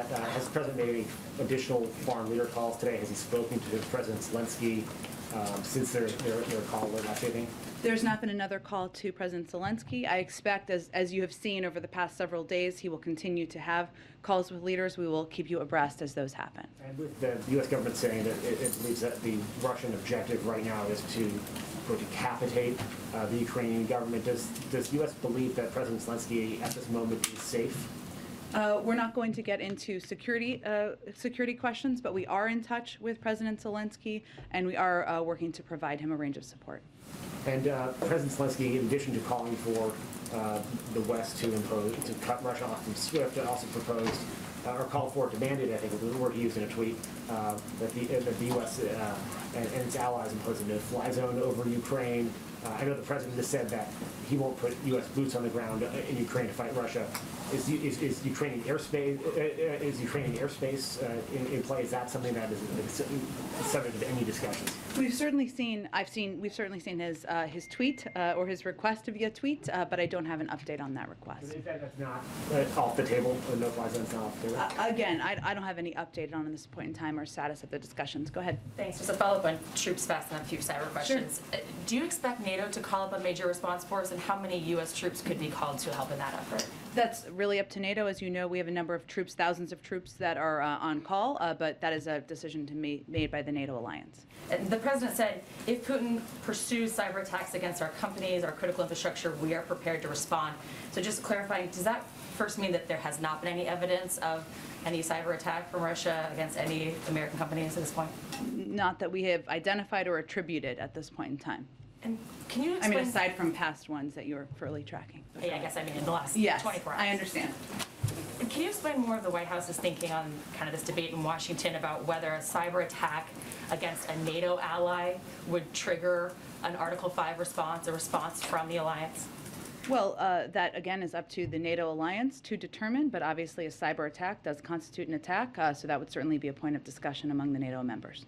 has the President made additional foreign leader calls today? Has he spoken to President Zelensky since their call last evening? There's not been another call to President Zelensky. I expect, as you have seen over the past several days, he will continue to have calls with leaders. We will keep you abreast as those happen. And with the U.S. government saying that it believes that the Russian objective right now is to decapitate the Ukrainian government, does the U.S. believe that President Zelensky at this moment is safe? We're not going to get into security questions, but we are in touch with President Zelensky, and we are working to provide him a range of support. And President Zelensky, in addition to calling for the West to cut Russia off from SWIFT, also proposed or called for, demanded, I think was the word he used in a tweet, that the U.S. And its allies impose a no-fly zone over Ukraine. I know the president has said that he won't put U.S. boots on the ground in Ukraine to fight Russia. Is Ukrainian airspace in play? Is that something that is subject of any discussions? We've certainly seen his tweet or his request via tweet, but I don't have an update on that request. Is that's not off the table? The no-fly zone's not off the table. Again, I don't have any update on this point in time or status of the discussions. Go ahead. Thanks. Just a follow-up on troops fast and a few cyber questions. Sure. Do you expect NATO to call up a major response force, and how many U.S. troops could be called to help in that effort? That's really up to NATO. As you know, we have a number of troops, thousands of troops that are on call, but that is a decision to be made by the NATO alliance. And the president said, if Putin pursues cyber attacks against our companies, our critical infrastructure, we are prepared to respond. So just clarifying, does that first mean that there has not been any evidence of any cyber attack from Russia against any American companies at this point? Not that we have identified or attributed at this point in time. And can you explain? I mean, aside from past ones that you're fully tracking. Yeah, I guess I mean in the last 24 hours. I understand. And can you explain more of the White House's thinking on kind of this debate in Washington about whether a cyber attack against a NATO ally would trigger an Article 5 response, a response from the alliance? Well, that again is up to the NATO alliance to determine, but obviously a cyber attack does constitute an attack, so that would certainly be a point of discussion among the NATO members.